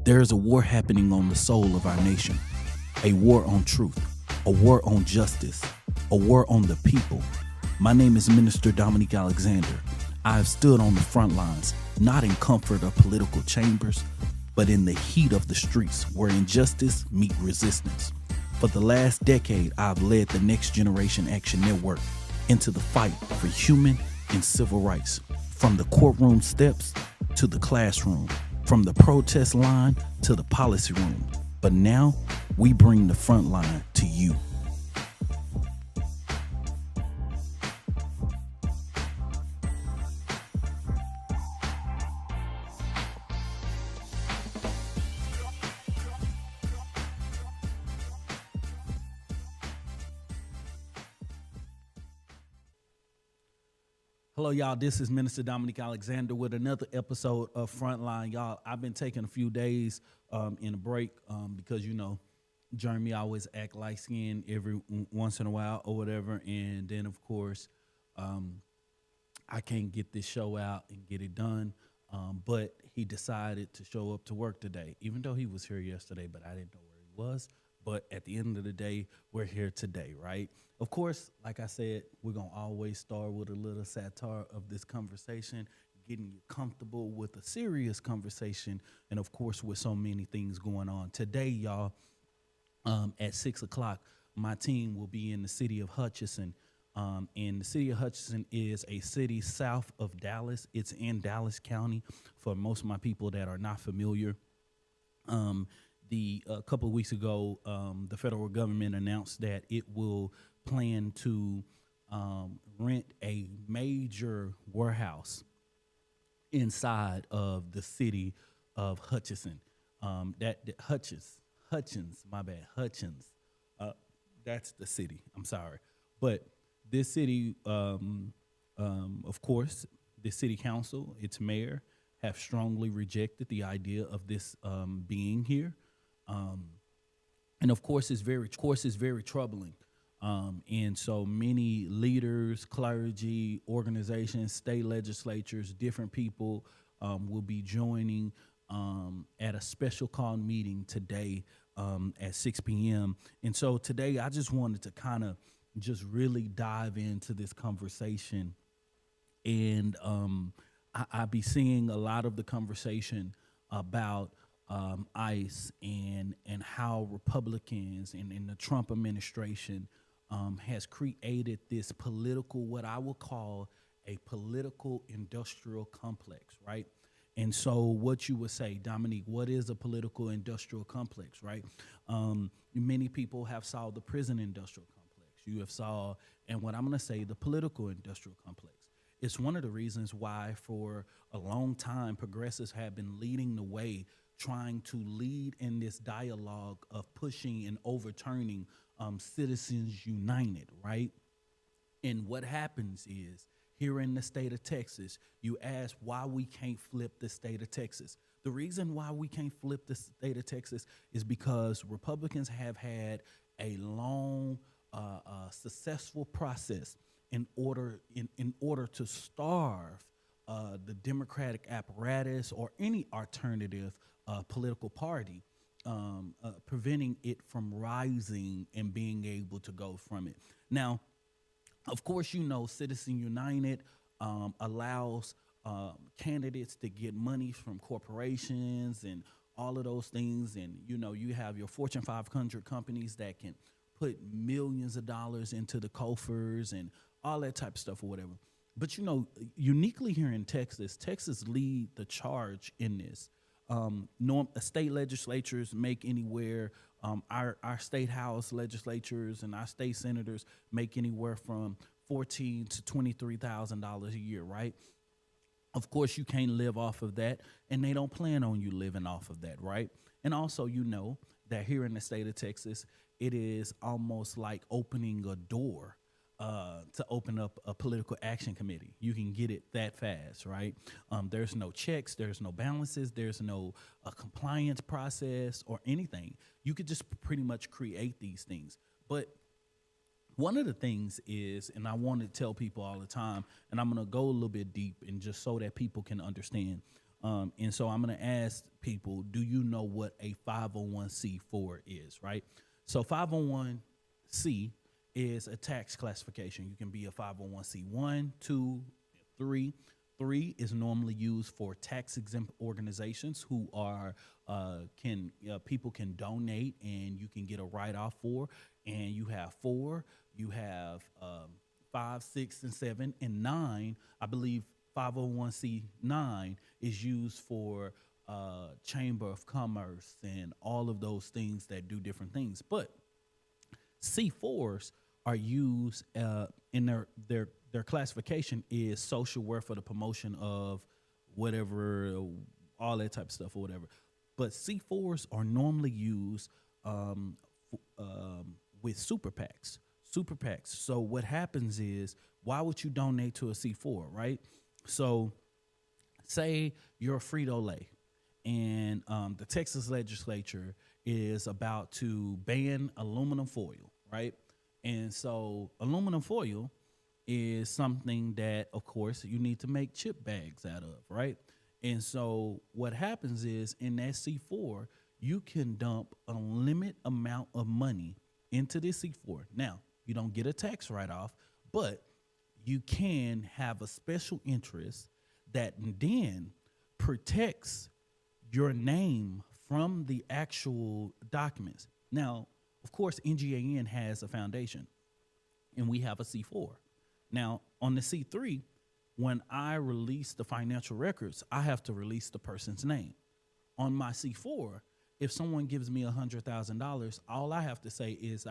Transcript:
There is a war happening on the soul of our nation, a war on truth, a war on justice, a war on the people. My name is Minister Dominique Alexander. I have stood on the front lines, not in comfort of political chambers, but in the heat of the streets where injustice meet resistance. For the last decade, I've led the Next Generation Action Network into the fight for human and civil rights, from the courtroom steps to the classroom, from the protest line to the policy room. But now we bring the front line to you. Hello, y'all. This is Minister Dominique Alexander with another episode of Frontline. Y'all, I've been taking a few days in a break because, you know, Jeremy always act light-skinned every once in a while or whatever. And then, of course, I can't get this show out and get it done. But he decided to show up to work today, even though he was here yesterday, but I didn't know where he was. But at the end of the day, we're here today, right? Of course, like I said, we're going to always start with a little satire of this conversation, getting you comfortable with a serious conversation, and, of course, with so many things going on. Today, y'all, at 6 o'clock, my team will be in the city of Hutchinson. And the city of Hutchinson is a city south of Dallas. It's in Dallas County for most of my people that are not familiar. A couple of weeks ago, the federal government announced that it will plan to rent a major warehouse inside of the city of Hutchinson. Hutchins, my bad, Hutchins. That's the city. I'm sorry, but this city, of course, the city council, its mayor, have strongly rejected the idea of this being here. And of course, it's very troubling. And so many leaders, clergy, organizations, state legislatures, different people will be joining at a special call meeting today at 6 p.m. And so today I just wanted to kind of just really dive into this conversation. And I be seeing a lot of the conversation about ICE and how Republicans and the Trump administration has created this political, what I would call a political industrial complex, right? And so what you would say, Dominique, what is a political industrial complex, right? Many people have saw the prison industrial complex. You have saw, and what I'm going to say, the political industrial complex. It's one of the reasons why for a long time progressives have been leading the way, trying to lead in this dialogue of pushing and overturning Citizens United, right? And what happens is, here in the state of Texas, you ask why we can't flip the state of Texas. The reason why we can't flip the state of Texas is because Republicans have had a long, successful process in order to starve the Democratic apparatus or any alternative political party, preventing it from rising and being able to go from it. Now, of course, you know, Citizen United allows candidates to get money from corporations and all of those things. And, you know, you have your Fortune 500 companies that can put millions of dollars into the coffers and all that type of stuff or whatever. But, you know, uniquely here in Texas, Texas lead the charge in this. State legislatures make anywhere, our state house legislatures and our state senators make anywhere from $14,000 to $23,000 a year, right? Of course, you can't live off of that, and they don't plan on you living off of that, right? And also, you know that here in the state of Texas, it is almost like opening a door to open up a political action committee. You can get it that fast, right? There's no checks, there's no balances, there's no compliance process or anything. You could just pretty much create these things. But one of the things is, and I want to tell people all the time, and I'm going to go a little bit deep and just so that people can understand, And so I'm going to ask people, do you know what a 501c4 is, right? So 501c is a tax classification. You can be a 501c1, 2, 3. 3 is normally used for tax exempt organizations who are can people can donate and you can get a write off for. And you have 4, you have 5, 6, and 7, and 9. I believe 501c9 is used for Chamber of Commerce and all of those things that do different things. But C4s are used in their classification is social work for the promotion of whatever, all that type of stuff or whatever. But C4s are normally used with super PACs. Super PACs. So what happens is, why would you donate to a C4, right? So say you're Frito-Lay and the Texas legislature is about to ban aluminum foil, right? And so aluminum foil is something that, of course, you need to make chip bags out of, right? And so what happens is in that C4, you can dump a limited amount of money into this C4. Now, you don't get a tax write-off, but you can have a special interest that then protects your name from the actual documents. Now, of course, NGAN has a foundation, and we have a C4. Now, on the C3, when I release the financial records, I have to release the person's name. On my C4, if someone gives me $100,000, all I have to say is